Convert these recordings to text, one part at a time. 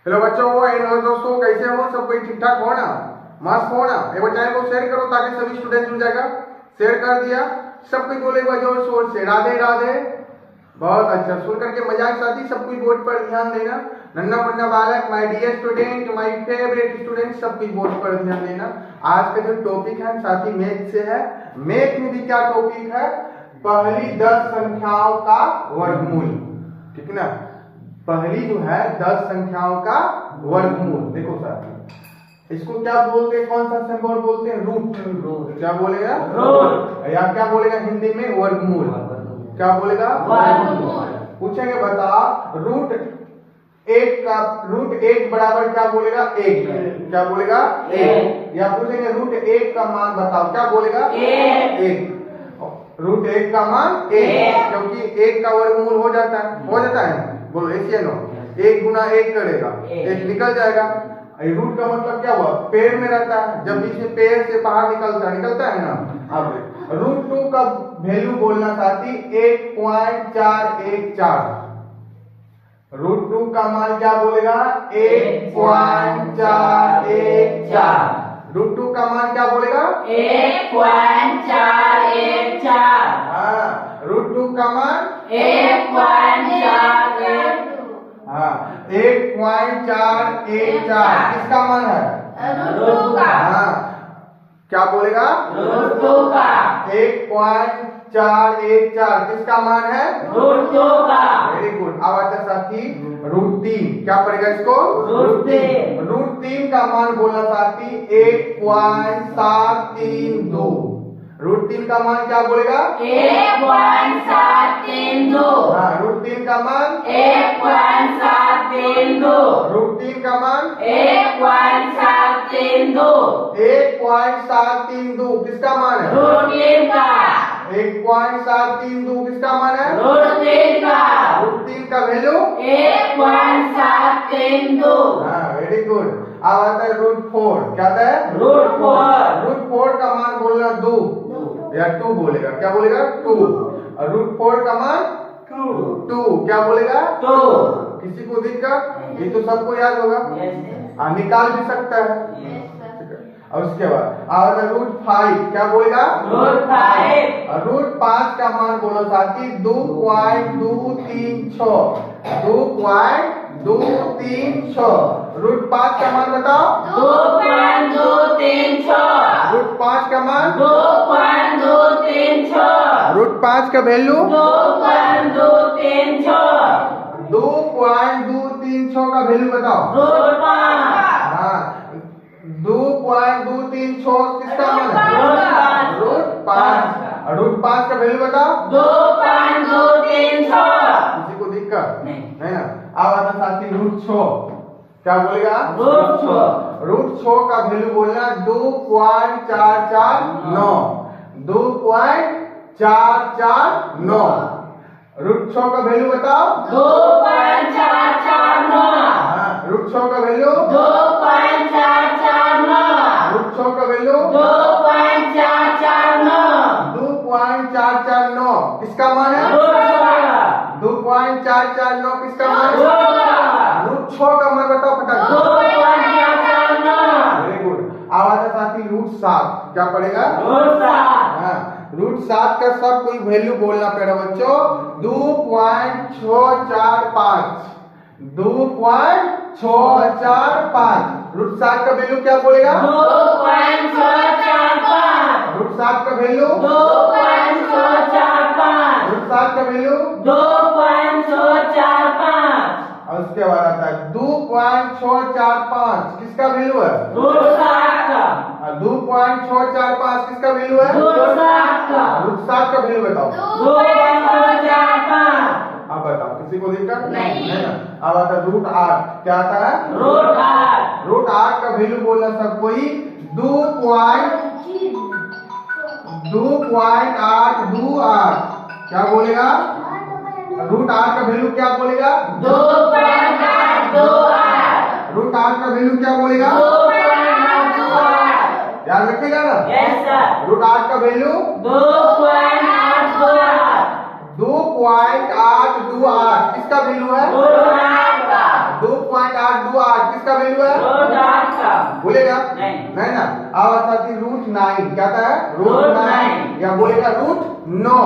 Hello बच्चों and दोस्तों, कैसे हो? सब कोई ठीक ठाक हो ना? मस्त हो ना? एक बार चैनल को शेयर करो ताकि सभी स्टूडेंट जुड़ जाएगा। शेयर कर दिया, सब कोई बोलेगा जोर शोर से राधे राधे। बहुत अच्छा, सुन करके मजाक साथी सब कुछ बोर्ड पर ध्यान देना। नन्ना मुन्ना बालक, my dear student, my favourite student, सब कुछ बोर्ड पर ध्यान देना। आज का जो टॉपिक है साथी मैथ से है। मैथ में भी क्या टॉपिक है? पहली 10 संख्याओं का वर्गमूल। ठीक है ना? पहली जो है 10 संख्याओं का वर्गमूल। देखो साथी, इसको क्या बोलते हैं? कौन सा सिंबल बोलते हैं? रूट। क्या बोलेगा? रूट। या क्या बोलेगा हिंदी में? वर्गमूल। क्या बोलेगा? वर्गमूल। पूछेंगे बता, रूट एक बराबर क्या बोलेगा? एक। क्या बोलेगा? एक। या पूछेंगे रूट एक का मान बताओ, क्या बोलेगा? एक। रूट एक का मान एक, क्योंकि एक का वर्गमूल हो जाता है। बोलो ऐसे नो, एक गुना एक करेगा, एक निकल जाएगा। रूट का मतलब क्या हुआ? पेड़ में रहता है, जब बीच में पेड़ से बाहर निकलता है ना। अब रूट 2 का वैल्यू बोलना साथी 1.414। रूट 2 का मान क्या बोलेगा? 1.414। रूट 2 का मान क्या बोलेगा? 1.414। हाँ, रूट 2 का मान 1.414। हाँ, 1.414 किसका मान है? रूट का। हाँ, क्या बोलेगा? रूट 2 का। 1.414 किसका मान है? रूट 2 का। Very good. अब आता है साथी रूट 3। क्या पड़ेगा इसको? रूट 3। रूट 3 का मान बोलना साथी 1.732। रूट 3 का मान क्या बोलेगा? 1.732। हाँ, रूट 3 का मान 1.732। रूट 3 का मान 1.732। 1.732 किसका मान है? रूट 3 का। 1.732 किसका मान है? रूट 3 का। रूट 3 का वैल्यू 1.732। हाँ, वेरी गुड। अब आता है रूट 4। क्या आता है? रूट 4। रूट 4 का मान बोलना 2 या 2 बोलेगा। क्या बोलेगा? 2। और रूट 4 का मान 2। क्या बोलेगा? 2। किसी को दिक्कत? ये तो सबको याद होगा, निकाल भी सकता है। और उसके बाद आता है रूट 5। क्या बोलेगा? रूट 5। और रूट 5 का मान बोलो साथी 2.236। 2.236। रूट 5 का मान बताओ। 2.236। रूट 5 का मान 2.236। रूट 5 का वैल्यू 2.236। 2.236 का वैल्यू बताओ। रूट 5। हाँ, 2.236 किसका मान है? रूट 5। और रूट 5 का वैल्यू बताओ। 2.236। किसी को दिक्कत नहीं। है ना? अब आता साथी रूट 6। क्या बोलेगा? रूट 6। रूट 6 का वैल्यू बोलना 2.449। 2.449। रूट 6 का वैल्यू बताओ। 2.449। हाँ, रूट 6 का वैल्यू 2.449। रूट 6 का वैल्यू 2.449। 2.449 किसका मान है? रूट 6। 2.449 किसका मान है? रूट 6। रूट 6 का मान बताओ फटाफट। 2.449। Very good. आवाज है साथी रूट 7। क्या पड़ेगा? रूट 7। हाँ, रूट 7 का सब कोई वैल्यू बोलना पड़ेगा बच्चों। 2.645। 2.645। रूट 7 का वैल्यू क्या बोलेगा? 2.645। रूट 7 का वैल्यू 2.645। रूट 7 का वैल्यू 2.645। और उसके बाद आता है 2.645 किसका वैल्यू है? रूट 7 का। 2.645 किसका वैल्यू है? रूट 7 का। रूट 7 का वैल्यू बताओ। 2.645। अब बताओ, किसी को दिक्कत नहीं। ना? अब आता है रूट 8। क्या आता है? रूट 8। रूट 8 का वैल्यू बोलना सब कोई 2.828। क्या बोलेगा? रूट 8 का वैल्यू क्या बोलेगा? 2.828। रूट 8 का वैल्यू क्या बोलेगा? 2.828। याद रखेगा ना? Yes sir. रूट 8 का वैल्यू 2.828। 2.828 किसका वैल्यू है? रूट 8 का। 2.8 3.828 किसका वैल्यू है? रूट 8 का। बोलेगा नहीं। नहीं ना। अब साथी √9 क्या था? रूट √9 9। या बोलेगा √9।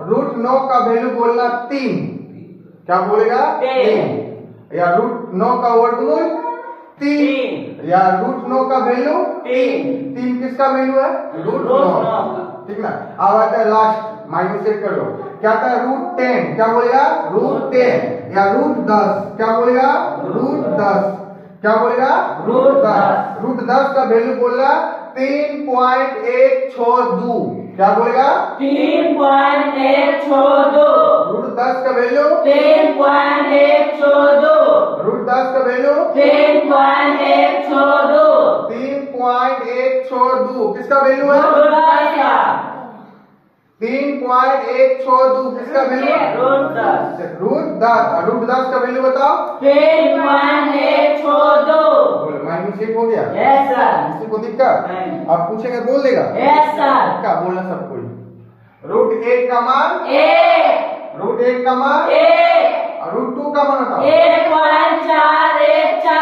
√9 का वैल्यू बोलना 3। क्या बोलेगा? 3। या √9 का वर्गमूल 3 या √9 का वैल्यू 3 किसका वैल्यू है? √9 ठीक ना। अब आता है लास्ट माइनस सेट कर लो। क्या था? √10 क्या बोलेगा? √10 या √10 क्या बोलेगा? √10 क्या बोलेगा? √10 √10 का वैल्यू बोला 3.162 क्या बोलेगा? 3.162। √10 का वैल्यू 3.162। √10 का वैल्यू 3.162। 3.162 किसका वैल्यू है? रूट 10 का। 3.162 किसका वैल्यू? रूट 10। √10 का वैल्यू बताओ। 3.162। बोलो माइनस 8 हो गया। Yes sir. किसी को दिक्कत? नहीं। आप पूछेंगे बोल देगा। Yes sir. क्या बोलना सब कोई? √1 का मान 1 √1 का मान 1 √2 का मान बताओ। 1.414।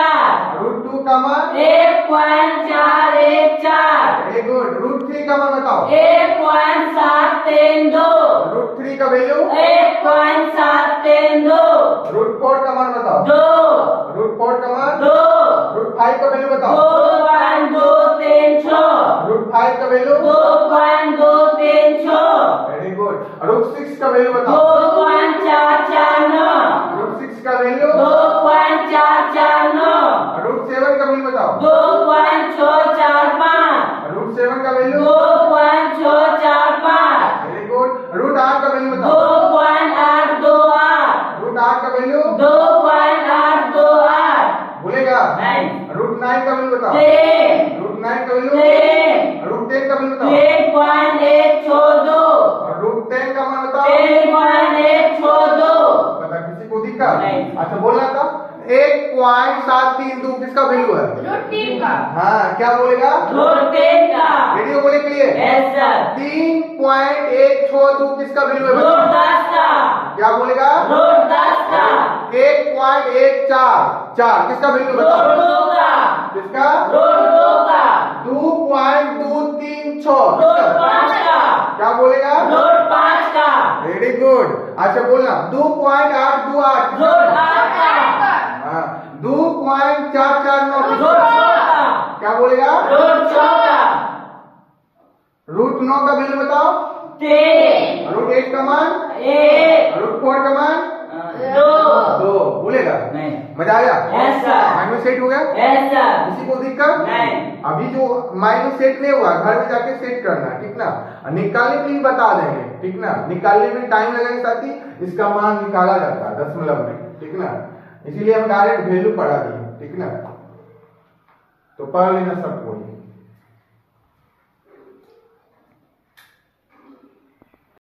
√2 का मान 1.414। Very good. √3 का मान बताओ। 1.732। √3 का वैल्यू 1.732। √4 का मान बताओ। 2 √4 का मान 2 √5 का वैल्यू बताओ। 2.236। √5 का वैल्यू 2.236। Very good. √6 का वैल्यू बताओ। 2.449। √6 का वैल्यू 2.449। √7 का वैल्यू बताओ। 2.645। √7 का वैल्यू 2.645। Very good. √8 का वैल्यू बताओ। 2.828। √8 का वैल्यू 2.828। बोलेगा। नहीं। √9 का वैल्यू बताओ। 3 √9 का वैल्यू 3 √10 का वैल्यू बताओ। 3.162। √10 का मान बताओ। 3.162। बता किसी को दिक्कत? नहीं। अच्छा बोलना था। 1.732 किसका वैल्यू है? हाँ क्या बोलेगा? रूट 10 का। रेडियो बोले क्लियर? Yes sir. 3.162 किसका वैल्यू है? रूट 10 का। क्या बोलेगा? रूट 10 का। 1.144 किसका वैल्यू रूट बताओ? 2 का। किसका? रूट 2 का। 2.236 रूट 5 का। क्या बोलेगा? रूट 5 का। Very good. अच्छा बोलना 2.828 रूट 8 का। हाँ 2.449 रूट 6 का। क्या बोलेगा? रूट 6 का। √9 का वैल्यू बताओ। 3 √8 का मान 1 √4 का मान 2। 2 बोलेगा। नहीं। मजा आया? Yes sir. माइनस 8 हो गया। Yes sir. किसी को दिक्कत? नहीं। अभी जो माइनस सेट नहीं हुआ घर में जाके सेट करना ठीक ना। निकालने के लिए बता देंगे ठीक ना। निकालने में टाइम लगेगा साथी। इसका मान निकाला जाता है दशमलव में ठीक ना। इसीलिए हम डायरेक्ट वैल्यू पढ़ा दिए ठीक ना। तो पढ़ लेना सब कोई।